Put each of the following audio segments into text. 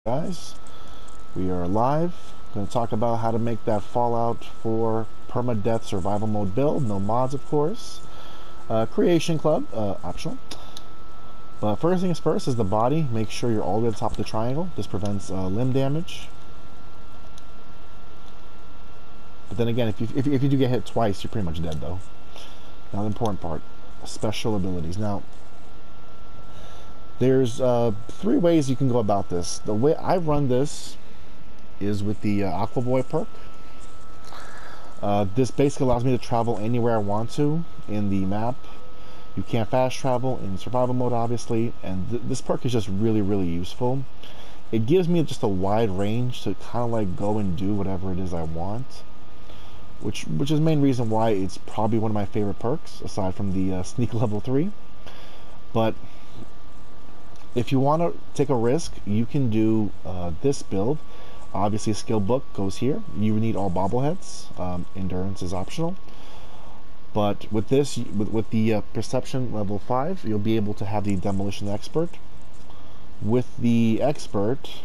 Guys, we are live. Going to talk about how to make that Fallout 4 permadeath survival mode build. No mods, of course. Creation Club, optional. But first things first is the body. Make sure you're all the way at the top of the triangle. This prevents limb damage. But then again, if you do get hit twice, you're pretty much dead, though. Now the important part, special abilities. Now, there's 3 ways you can go about this. The way I run this is with the Aqua Boy perk. This basically allows me to travel anywhere I want to in the map. You can't fast travel in survival mode, obviously, and this perk is just really, really useful. It gives me just a wide range to kind of like go and do whatever it is I want, which is the main reason why it's probably one of my favorite perks, aside from the sneak level 3. But if you want to take a risk, you can do this build. Obviously, skill book goes here. You need all bobbleheads. Endurance is optional. But with this, with the perception level 5, you'll be able to have the demolition expert. With the expert,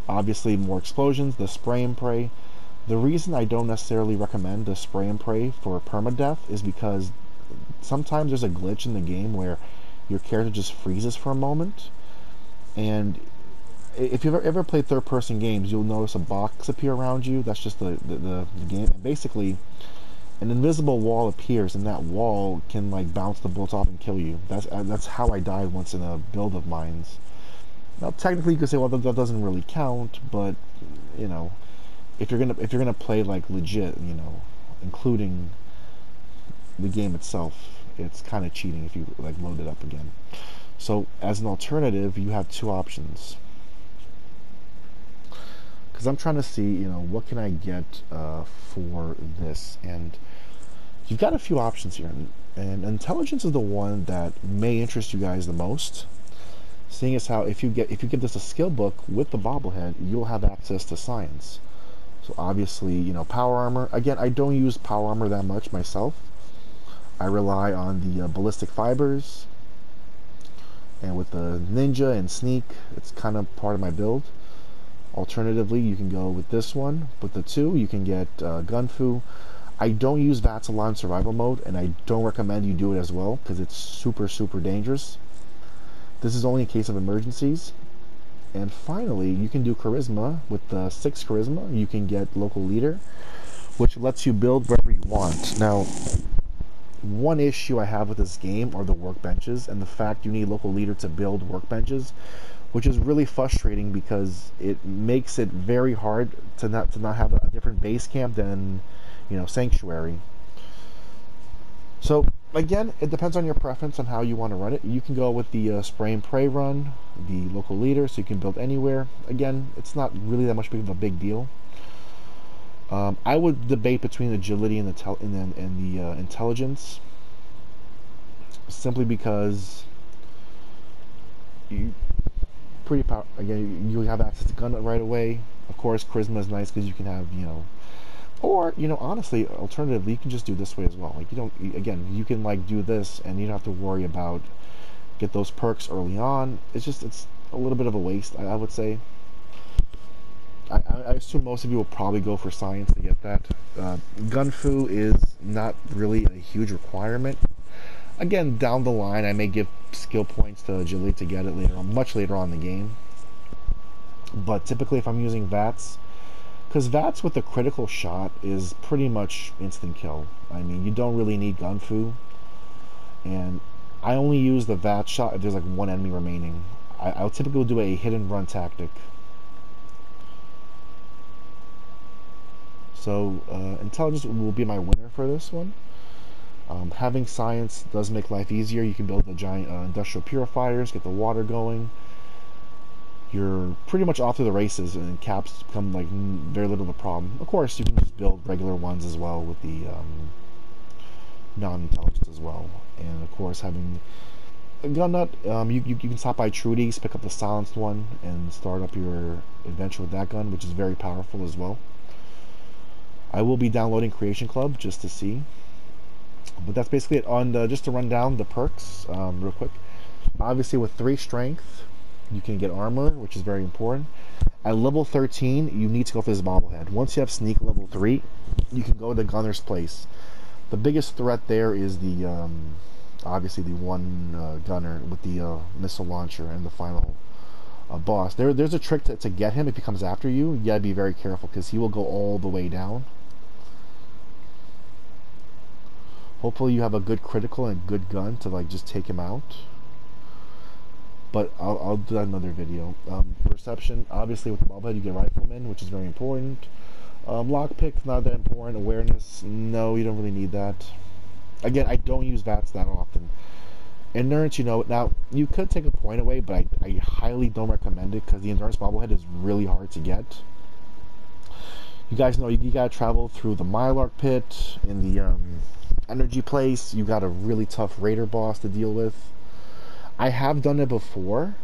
obviously more explosions, the spray and pray. The reason I don't necessarily recommend the spray and pray for permadeath is because sometimes there's a glitch in the game where your character just freezes for a moment, and if you've ever played third-person games, you'll notice a box appear around you. That's just the game. And basically, an invisible wall appears, and that wall can like bounce the bullets off and kill you. That's how I died once in a build of mine. Now, technically, you could say, well, that doesn't really count, but you know, if you're gonna play like legit, you know, including the game itself, it's kind of cheating if you like load it up again. So as an alternative, you have 2 options, because I'm trying to see, you know, what can I get for this, and you've got a few options here, and intelligence is the one that may interest you guys the most, seeing as how if you give this a skill book with the bobblehead, you'll have access to science. So obviously, you know, power armor. Again, I don't use power armor that much myself. I rely on the ballistic fibers, and with the ninja and sneak, it's kind of part of my build. Alternatively, you can go with this one. With the 2, you can get gun fu. I don't use VATS a lot in survival mode, and I don't recommend you do it as well, because it's super, super dangerous. This is only in case of emergencies. And finally, you can do charisma. With the 6 charisma, you can get local leader, which lets you build wherever you want. Now, one issue I have with this game are the workbenches, and the fact you need local leader to build workbenches, which is really frustrating because it makes it very hard to not have a different base camp than, you know, Sanctuary. So again, it depends on your preference on how you want to run it. You can go with the spray and pray run, the local leader, so you can build anywhere. Again, it's not really that much of a big deal. I would debate between agility and the intelligence, simply because you again, you have access to gun right away. Of course, charisma is nice because you can have, you know, or, you know, honestly, alternatively, you can just do this way as well. Like, you don't, again, you can like do this and you don't have to worry about get those perks early on. It's a little bit of a waste, I would say. I assume most of you will probably go for science to get that. Gun fu is not really a huge requirement. Again, down the line, I may give skill points to agility to get it later on, much later on in the game. But typically, if I'm using VATS, because VATS with a critical shot is pretty much instant kill. I mean, you don't really need gun fu. And I only use the VATS shot if there's like 1 enemy remaining. I'll typically do a hit and run tactic. So intelligence will be my winner for this one. Having science does make life easier. You can build the giant industrial purifiers, get the water going. You're pretty much off to the races, and caps become like very little of a problem. Of course, you can just build regular ones as well with the non-intelligence as well. And of course, having a gun nut, you can stop by Trudy's, pick up the silenced one, and start up your adventure with that gun, which is very powerful as well. I will be downloading Creation Club just to see. But that's basically it. On just to run down the perks real quick. Obviously, with 3 strength, You can get armor, which is very important. At level 13, you need to go for this bobblehead. Once you have sneak level 3, you can go to Gunner's Place. The biggest threat there is the obviously the one gunner with the missile launcher and the final boss. There's a trick to get him if he comes after you. You gotta be very careful because he will go all the way down. Hopefully you have a good critical and a good gun to like just take him out. But I'll do that in another video. Perception, obviously with the bobblehead you get rifleman, which is very important. Lockpick, not that important. Awareness, no, you don't really need that. Again, I don't use VATS that often. Endurance, you know, now you could take a point away, but I highly don't recommend it because the endurance bobblehead is really hard to get. You guys know you gotta travel through the Mylark pit in the energy place. You got a really tough raider boss to deal with. I have done it before,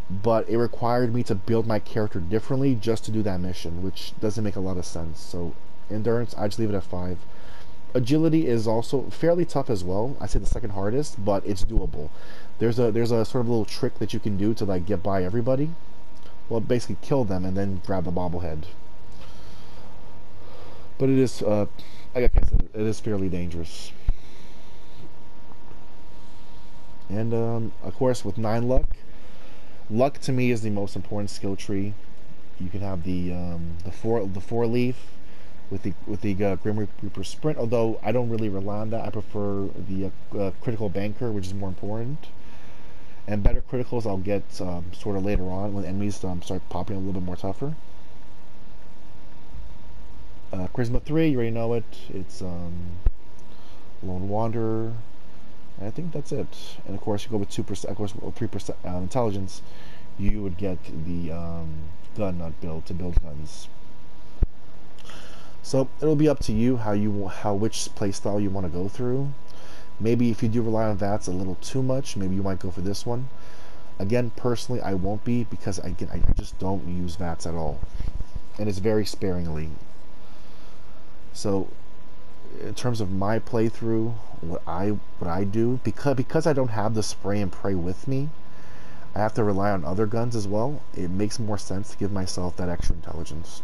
but it required me to build my character differently just to do that mission, which doesn't make a lot of sense. So endurance, I just leave it at 5. Agility is also fairly tough as well. I say the second hardest, but it's doable. There's a sort of little trick that you can do to like get by everybody. Well, basically kill them and then grab the bobblehead. But it is, like I said, it is fairly dangerous. And of course, with 9 luck, luck to me is the most important skill tree. You can have the four leaf with the Grim Reaper sprint. Although I don't really rely on that, I prefer the critical banker, which is more important. And better criticals I'll get sort of later on when enemies start popping a little bit more tougher. Charisma 3, you already know it. It's Lone Wanderer. I think that's it. And of course, you go with 2%, of course, 3% intelligence, you would get the gun nut build to build guns. So it'll be up to you which playstyle you want to go through. Maybe if you do rely on VATS a little too much, maybe you might go for this one. Again, personally, I won't be because I just don't use VATS at all, and it's very sparingly. So in terms of my playthrough, what I do, because I don't have the spray and pray with me, I have to rely on other guns as well. It makes more sense to give myself that extra intelligence.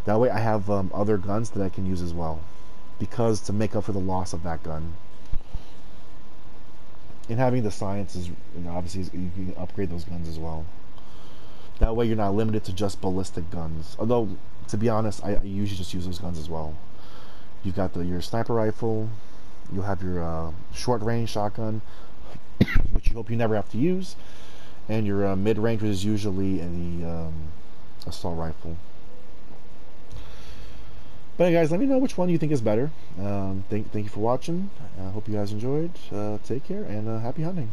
That way I have other guns that I can use as well, because to make up for the loss of that gun. And having the science is, you know, obviously you can upgrade those guns as well. That way you're not limited to just ballistic guns. Although, to be honest, I usually just use those guns as well. You've got your sniper rifle, you'll have your short-range shotgun, which you hope you never have to use, and your mid-range, which is usually the assault rifle. But guys, let me know which one you think is better. Thank you for watching. I hope you guys enjoyed. Take care, and happy hunting.